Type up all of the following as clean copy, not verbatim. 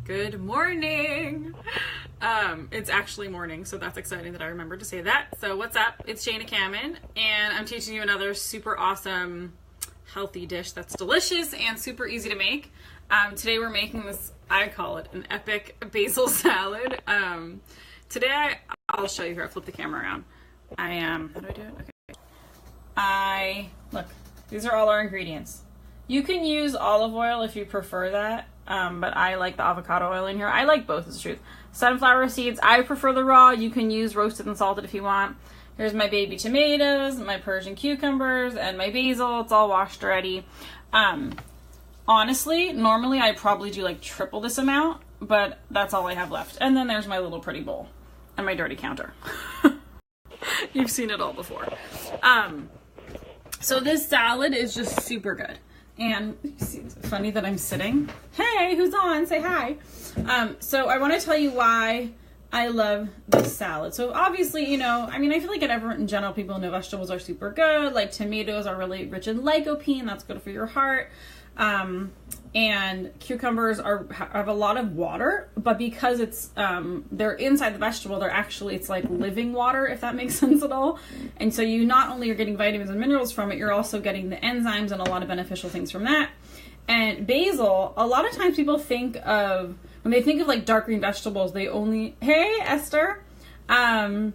Good morning. It's actually morning, so that's exciting that I remembered to say that. So what's up? It's Shayna Cameron, and I'm teaching you another super awesome healthy dish that's delicious and super easy to make. Today we're making this, I call it an epic basil salad. Today I'll show you here. I'll flip the camera around. How do I do it? Okay. Look, these are all our ingredients. You can use olive oil if you prefer that. But I like the avocado oil in here. I like both, is the truth. Sunflower seeds, I prefer the raw. You can use roasted and salted if you want. Here's my baby tomatoes, my Persian cucumbers, and my basil. It's all washed already. Honestly, normally I probably do like triple this amount, but that's all I have left. And then there's my little pretty bowl and my dirty counter. You've seen it all before. So this salad is just super good. And it's funny that I'm sitting. Hey, who's on? Say hi. So I want to tell you why I love this salad. So obviously, you know, I feel like in general, people know vegetables are super good. Like tomatoes are really rich in lycopene. That's good for your heart. And cucumbers have a lot of water, but because it's they're inside the vegetable, it's like living water, if that makes sense at all. And so you not only are getting vitamins and minerals from it, you're also getting the enzymes and a lot of beneficial things from that. And basil, a lot of times people when they think of like dark green vegetables, hey Esther, how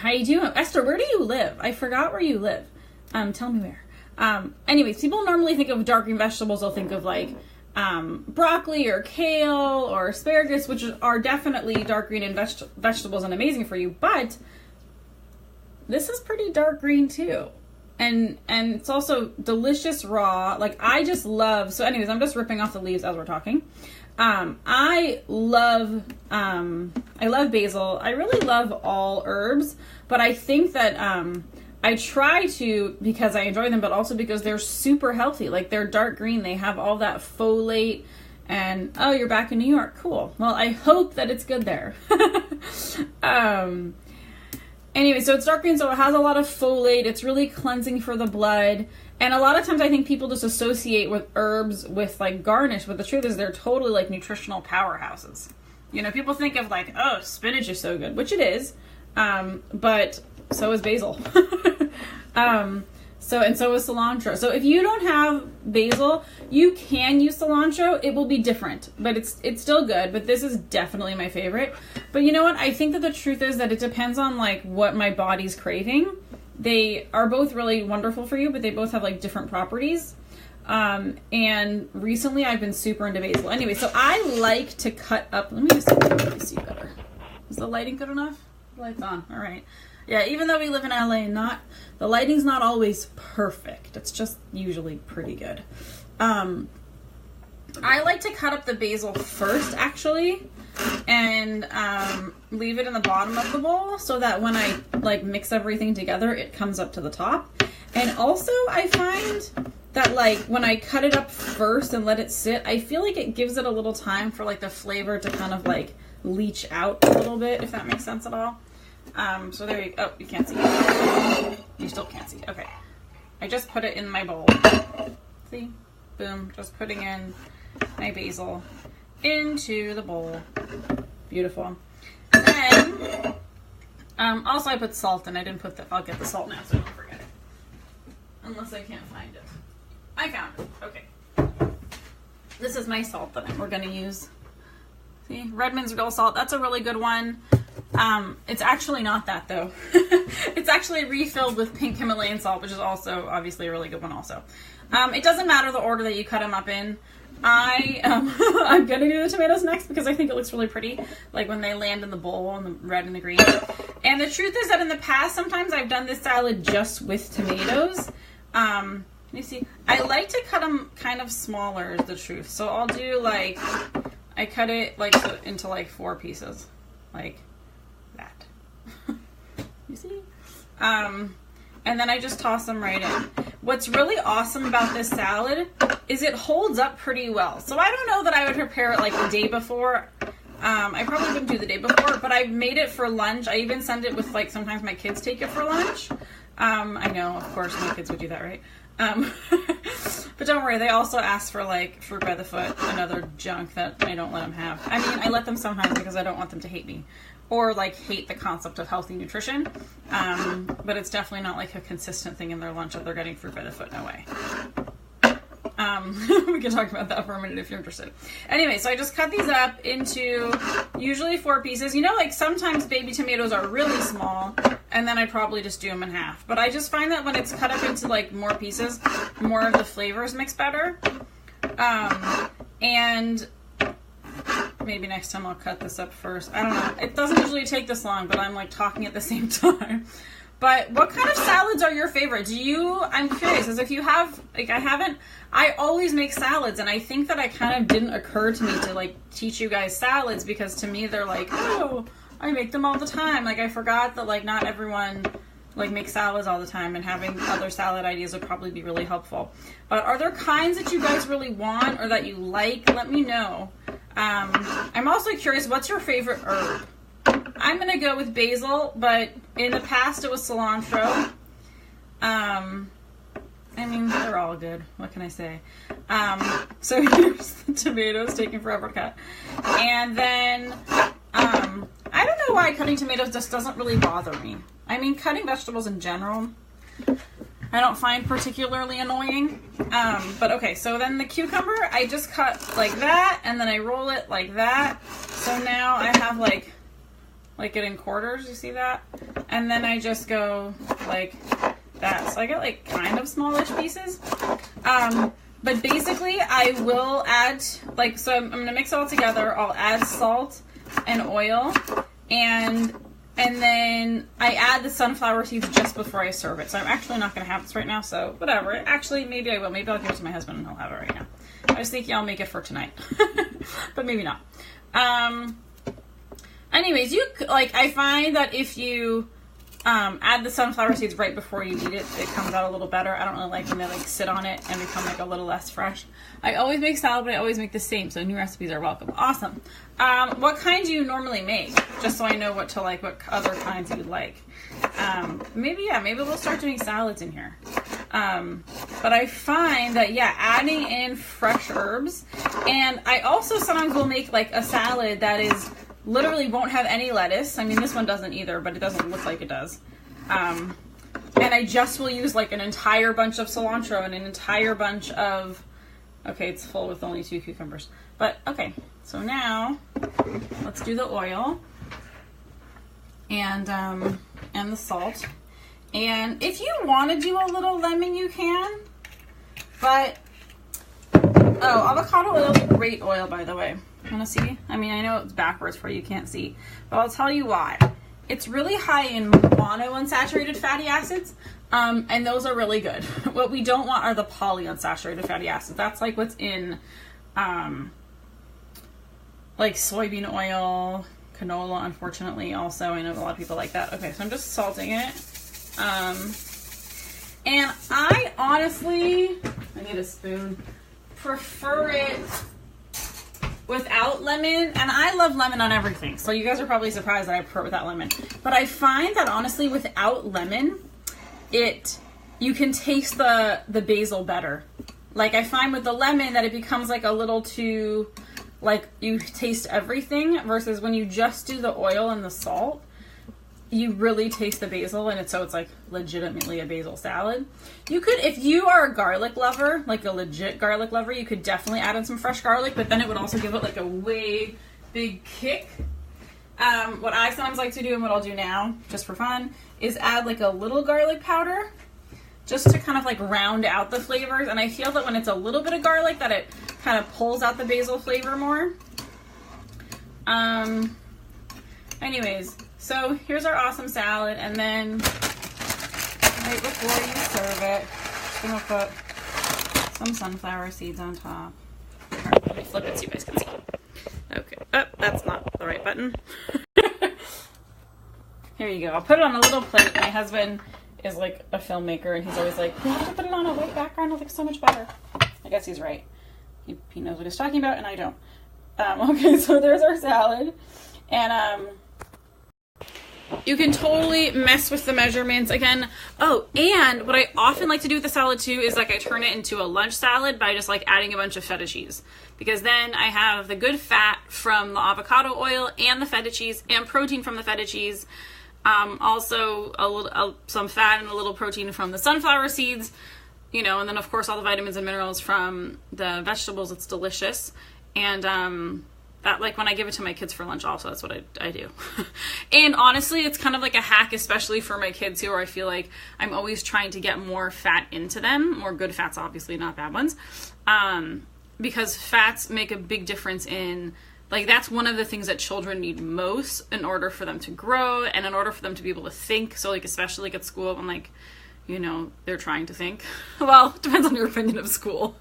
you doing? Esther, where do you live? I forgot where you live. Tell me where. Anyways, people normally think of dark green vegetables, they'll think of like broccoli or kale or asparagus, which are definitely dark green and vegetables and amazing for you, but this is pretty dark green too. And it's also delicious raw. Like I just love, so anyways, I'm just ripping off the leaves as we're talking. I love basil. I really love all herbs, but I think that, I try to because I enjoy them, but also because they're super healthy. Like they're dark green. They have all that folate and, oh, you're back in New York. Cool. Well, I hope that it's good there. Anyway, so it's dark green, so it has a lot of folate. It's really cleansing for the blood. And a lot of times I think people just associate with herbs with like garnish, but the truth is they're totally like nutritional powerhouses. You know, people think of like, oh, spinach is so good, which it is. But so is basil. So is cilantro. So if you don't have basil, you can use cilantro. It will be different, but it's still good. But this is definitely my favorite. But you know what? I think that the truth is that it depends on like what my body's craving. They are both really wonderful for you, but they both have like different properties. And recently I've been super into basil. Anyway, so I like to cut up. Let me just see better. Is the lighting good enough? Lights on. All right. Yeah, even though we live in LA, the lighting's not always perfect. It's just usually pretty good. I like to cut up the basil first, actually, and leave it in the bottom of the bowl so that when I like mix everything together, it comes up to the top. And also, I find that like when I cut it up first and let it sit, I feel like it gives it a little time for like the flavor to kind of like leach out a little bit, if that makes sense at all. So there you go. Oh, you can't see. You still can't see. Okay. I just put it in my bowl. See? Boom. Just putting in my basil into the bowl. Beautiful. And then, also I put salt in. I didn't put I'll get the salt now so I don't forget it. Unless I can't find it. I found it. Okay. This is my salt that we're going to use. See? Redmond's real salt. That's a really good one. It's actually not that though. It's actually refilled with pink Himalayan salt, which is also obviously a really good one also. It doesn't matter the order that you cut them up in. I'm gonna do the tomatoes next because I think it looks really pretty, like when they land in the bowl and the red and the green. And the truth is that in the past, sometimes I've done this salad just with tomatoes. Let me see. I like to cut them kind of smaller, is the truth. So I'll do like, I cut it like into like 4 pieces, like that. You see? And then I just toss them right in. What's really awesome about this salad is it holds up pretty well. So I don't know that I would prepare it like the day before. I probably wouldn't do the day before, but I've made it for lunch. I even send it with like, sometimes my kids take it for lunch. I know, of course, my kids would do that, right? But don't worry, they also ask for like fruit by the foot and other junk that I don't let them have. I mean, I let them sometimes because I don't want them to hate me or like hate the concept of healthy nutrition. But it's definitely not like a consistent thing in their lunch that they're getting fruit by the foot. No way. We can talk about that for a minute if you're interested. Anyway, so I just cut these up into usually 4 pieces. You know, like sometimes baby tomatoes are really small, and then I probably just do them in half. But I just find that when it's cut up into like more pieces, more of the flavors mix better. And maybe next time I'll cut this up first. I don't know. It doesn't usually take this long, but I'm like talking at the same time. But what kind of salads are your favorite? I'm curious, because if you have, like I always make salads, and I think that I kind of didn't occur to me to like teach you guys salads, because to me they're like, oh, I make them all the time. Like I forgot that like not everyone like makes salads all the time, and having other salad ideas would probably be really helpful. But are there kinds that you guys really want or that you like? Let me know. I'm also curious, what's your favorite herb? I'm going to go with basil, but in the past it was cilantro. I mean, they're all good. What can I say? So here's the tomatoes, taking forever to cut. And then, I don't know why cutting tomatoes just doesn't really bother me. I mean, cutting vegetables in general, I don't find particularly annoying. But okay, so then the cucumber, I just cut like that, and then I roll it like that. So now I have like it in quarters, you see that? And then I just go like that. So I get like kind of smallish pieces. But basically I will add, like, so I'm gonna mix it all together. I'll add salt and oil, and then I add the sunflower seeds just before I serve it. So I'm actually not gonna have this right now, so whatever. Actually, maybe I will. Maybe I'll give it to my husband and he'll have it right now. I was thinking I'll make it for tonight, but maybe not. Anyways, I find that if you add the sunflower seeds right before you eat it, it comes out a little better. I don't really like when they like sit on it and become like a little less fresh. I always make salad, but I always make the same, so new recipes are welcome. Awesome. What kind do you normally make? Just so I know what other kinds you'd like. Maybe we'll start doing salads in here. But I find that, adding in fresh herbs, and I also sometimes will make like a salad that is literally won't have any lettuce. I mean, this one doesn't either, but it doesn't look like it does. And I just will use like an entire bunch of cilantro and an entire bunch of, okay, it's full with only 2 cucumbers. But okay, so now let's do the oil and the salt. And if you want to do a little lemon, you can. But, avocado oil is great oil, by the way. Want to see? I mean, I know it's backwards for you can't see, but I'll tell you why. It's really high in monounsaturated fatty acids, and those are really good. What we don't want are the polyunsaturated fatty acids. That's like what's in like soybean oil, canola, unfortunately, also. I know a lot of people like that. Okay, so I'm just salting it. And I honestly, I need a spoon, prefer it without lemon, and I love lemon on everything, so you guys are probably surprised that I prefer it without lemon. But I find that honestly, without lemon, you can taste the basil better. Like I find with the lemon that it becomes like a little too, like you taste everything, versus when you just do the oil and the salt, you really taste the basil, and it's like legitimately a basil salad. You could, if you are a garlic lover, like a legit garlic lover, you could definitely add in some fresh garlic, but then it would also give it like a way big kick. What I sometimes like to do, and what I'll do now, just for fun, is add like a little garlic powder, just to kind of like round out the flavors. And I feel that when it's a little bit of garlic, that it kind of pulls out the basil flavor more. Anyways, so here's our awesome salad, and then right before you serve it, I'm just gonna put some sunflower seeds on top. Let me flip it so you guys can see. Okay, oh, that's not the right button. Here you go. I'll put it on a little plate. My husband is like a filmmaker, and he's always like, you have to put it on a white background, it looks so much better. I guess he's right. He knows what he's talking about, and I don't. Okay, so there's our salad, and You can totally mess with the measurements again. Oh, and what I often like to do with the salad too is like I turn it into a lunch salad by just like adding a bunch of feta cheese, because then I have the good fat from the avocado oil and the feta cheese and protein from the feta cheese. Also some fat and a little protein from the sunflower seeds, you know, and then of course all the vitamins and minerals from the vegetables. It's delicious. And that, like, when I give it to my kids for lunch also, that's what I do. And honestly, it's kind of like a hack, especially for my kids who I feel like I'm always trying to get more fat into them, more good fats, obviously, not bad ones. Because fats make a big difference in, like, that's one of the things that children need most in order for them to grow and in order for them to be able to think. So, like, especially like at school, when, like, you know, they're trying to think. Well, depends on your opinion of school.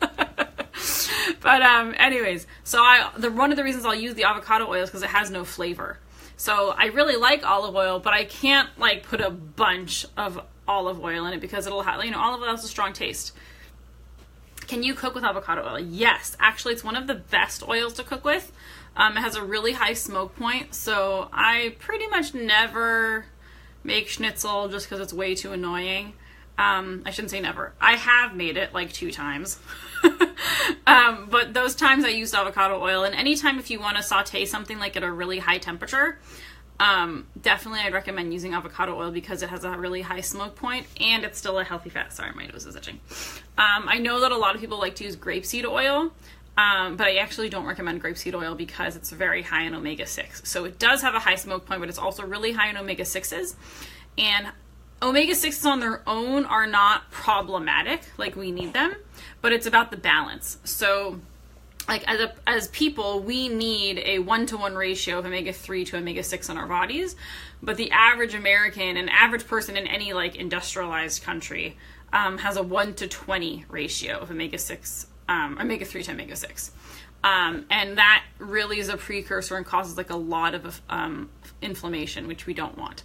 But anyways, so one of the reasons I'll use the avocado oil is because it has no flavor. So I really like olive oil, but I can't like put a bunch of olive oil in it because it'll have, you know, olive oil has a strong taste. Can you cook with avocado oil? Yes, actually it's one of the best oils to cook with. It has a really high smoke point, so I pretty much never make schnitzel just because it's way too annoying. I shouldn't say never. I have made it like 2 times. But those times I used avocado oil, and anytime if you want to saute something like at a really high temperature, definitely I'd recommend using avocado oil because it has a really high smoke point and it's still a healthy fat. Sorry, my nose is itching. I know that a lot of people like to use grapeseed oil, but I actually don't recommend grapeseed oil because it's very high in omega-6. So it does have a high smoke point, but it's also really high in omega-6s. And omega-6s on their own are not problematic, like we need them, but it's about the balance. So like as people, we need a 1-to-1 ratio of omega-3 to omega-6 in our bodies, but the average American, an average person in any like industrialized country, has a 1-to-20 ratio of omega-6, omega-3 to omega-6. And that really is a precursor and causes like a lot of inflammation, which we don't want.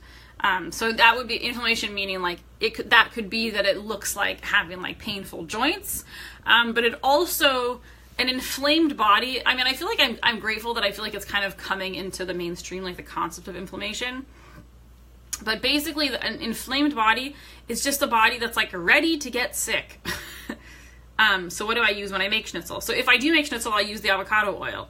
So that would be inflammation, meaning like that could be that it looks like having like painful joints, but it also, an inflamed body. I mean, I feel like I'm grateful that I feel like it's kind of coming into the mainstream, like the concept of inflammation. But basically, an inflamed body is just a body that's like ready to get sick. So what do I use when I make schnitzel? So if I do make schnitzel, I use the avocado oil,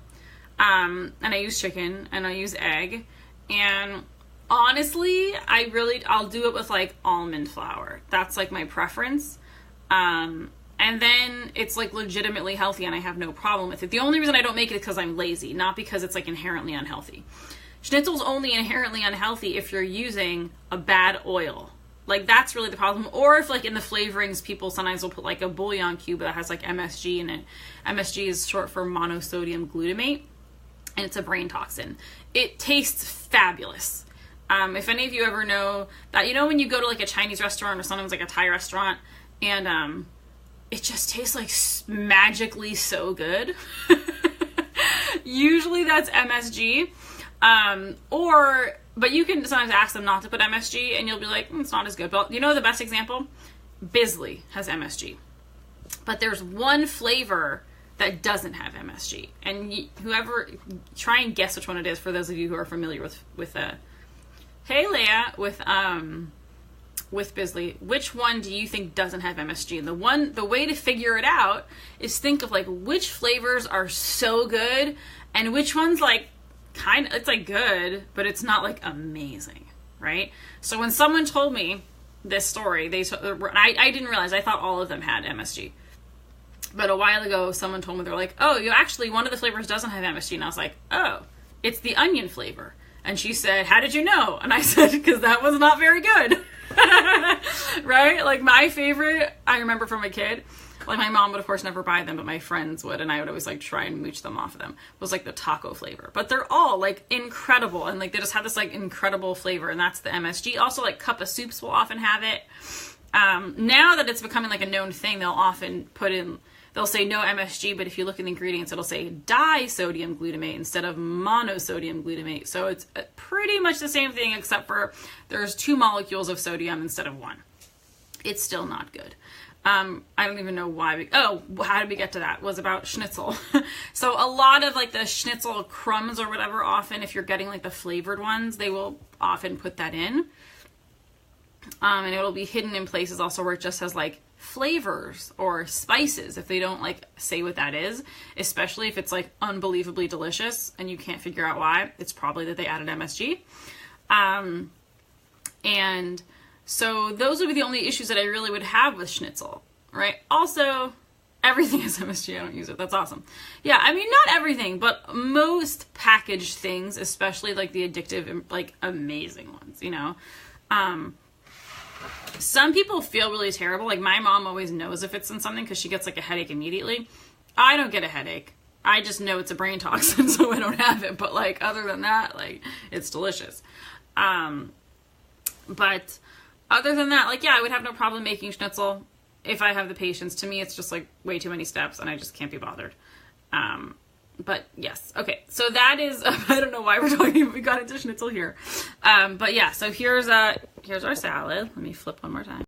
and I use chicken and I use egg, and honestly, I'll do it with like almond flour. That's like my preference. And then it's like legitimately healthy and I have no problem with it. The only reason I don't make it is because I'm lazy, not because it's like inherently unhealthy. Schnitzel's only inherently unhealthy if you're using a bad oil. Like that's really the problem. Or if like in the flavorings, people sometimes will put like a bouillon cube that has like MSG in it. MSG is short for monosodium glutamate, and it's a brain toxin. It tastes fabulous. If any of you ever know that, you know, when you go to like a Chinese restaurant or sometimes like a Thai restaurant and it just tastes like magically so good. Usually that's MSG. But you can sometimes ask them not to put MSG and you'll be like, it's not as good. But you know the best example? Basil has MSG. But there's one flavor that doesn't have MSG. And whoever, try and guess which one it is for those of you who are familiar with hey Leia, with Basil, which one do you think doesn't have MSG? And the way to figure it out is think of like which flavors are so good and which ones like it's like good, but it's not like amazing, right? So when someone told me this story, I didn't realize, I thought all of them had MSG. But a while ago, someone told me, they're like, oh, one of the flavors doesn't have MSG. And I was like, oh, it's the onion flavor. And she said, how did you know? And I said, because that was not very good. Right? Like my favorite, I remember from a kid, like my mom would of course never buy them, but my friends would, and I would always like try and mooch them off of them. It was like the taco flavor. But they're all like incredible, and like they just have this like incredible flavor, and that's the MSG. Also like cup of soups will often have it. Now that it's becoming like a known thing, they'll often they'll say no MSG, but if you look in the ingredients, it'll say disodium glutamate instead of monosodium glutamate. So it's pretty much the same thing, except for there's 2 molecules of sodium instead of 1. It's still not good. I don't even know why. How did we get to that? Was about schnitzel. So a lot of like the schnitzel crumbs or whatever, often if you're getting like the flavored ones, they will often put that in. And it'll be hidden in places also where it just has like flavors or spices if they don't like say what that is, especially if it's like unbelievably delicious and you can't figure out why. It's probably that they added MSG. And so those would be the only issues that I really would have with schnitzel, right? Also, everything is MSG. I don't use it. That's awesome. Yeah, I mean, not everything, but most packaged things, especially like the addictive, like amazing ones, you know? Some people feel really terrible. Like my mom always knows if it's in something because she gets like a headache immediately. I don't get a headache. I just know it's a brain toxin, so I don't have it. But like other than that, like it's delicious. But other than that, like, yeah, I would have no problem making schnitzel if I have the patience. To me, it's just like way too many steps and I just can't be bothered. But yes. Okay. So that is, I don't know why we got into schnitzel here. But yeah, so here's our salad. Let me flip one more time.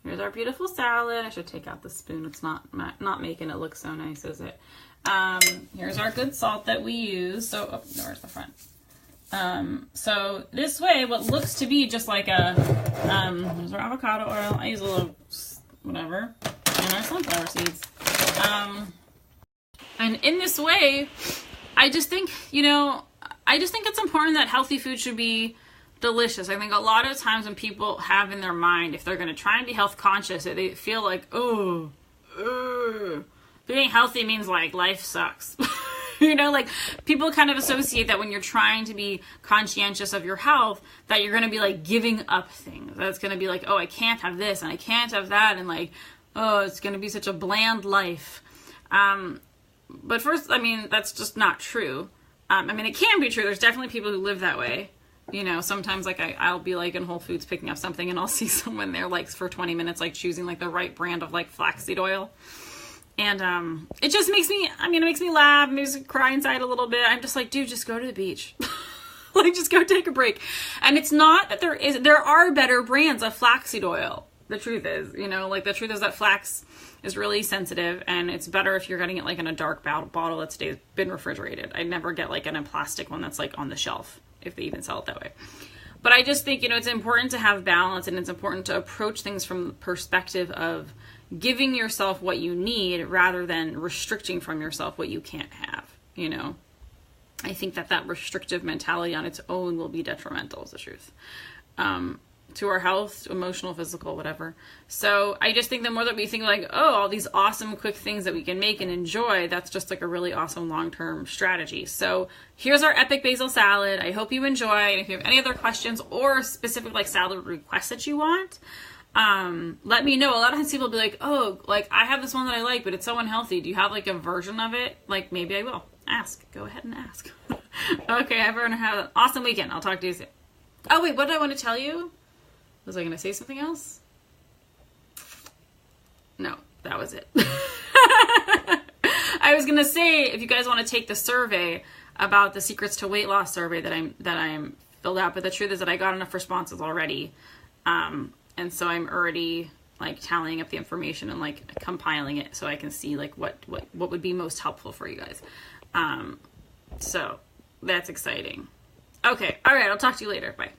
Here's our beautiful salad. I should take out the spoon. It's not making it look so nice, is it? Here's our good salt that we use. So, oh, no, where's the front? So this way, what looks to be just like a, there's our avocado oil. I use a little, whatever, and our sunflower seeds. And in this way, I just think it's important that healthy food should be delicious. I think a lot of times when people have in their mind, if they're going to try and be health conscious, they feel like, being healthy means like life sucks. You know, like people kind of associate that when you're trying to be conscientious of your health, that you're going to be like giving up things. That's going to be like, oh, I can't have this and I can't have that. And like, oh, it's going to be such a bland life. But first, I mean, that's just not true. I mean, it can be true. There's definitely people who live that way. You know, sometimes like I'll be like in Whole Foods picking up something and I'll see someone there like for 20 minutes, like choosing like the right brand of like flaxseed oil. And it just makes me, it makes me laugh, makes me cry inside a little bit. I'm just like, dude, just go to the beach. Like, just go take a break. And it's not that there are better brands of flaxseed oil. The truth is, you know, like the truth is that flax is really sensitive and it's better if you're getting it like in a dark bottle that's been refrigerated. I'd never get like in a plastic one that's like on the shelf, if they even sell it that way. But I just think, you know, it's important to have balance and it's important to approach things from the perspective of giving yourself what you need rather than restricting from yourself what you can't have, you know. I think that restrictive mentality on its own will be detrimental, is the truth. To our health, emotional, physical, whatever. So I just think the more that we think like, oh, all these awesome quick things that we can make and enjoy, that's just like a really awesome long-term strategy. So here's our epic basil salad. I hope you enjoy. And if you have any other questions or specific like salad requests that you want, let me know. A lot of times people will be like, oh, like I have this one that I like, but it's so unhealthy. Do you have like a version of it? Like maybe I will. Ask. Go ahead and ask. Okay, everyone have an awesome weekend. I'll talk to you soon. Oh wait, what did I want to tell you? Was I going to say something else? No, that was it. I was going to say, if you guys want to take the survey about the Secrets to Weight Loss survey that I'm filled out, but the truth is that I got enough responses already. And so I'm already like tallying up the information and like compiling it so I can see like what would be most helpful for you guys. So that's exciting. Okay. All right. I'll talk to you later. Bye.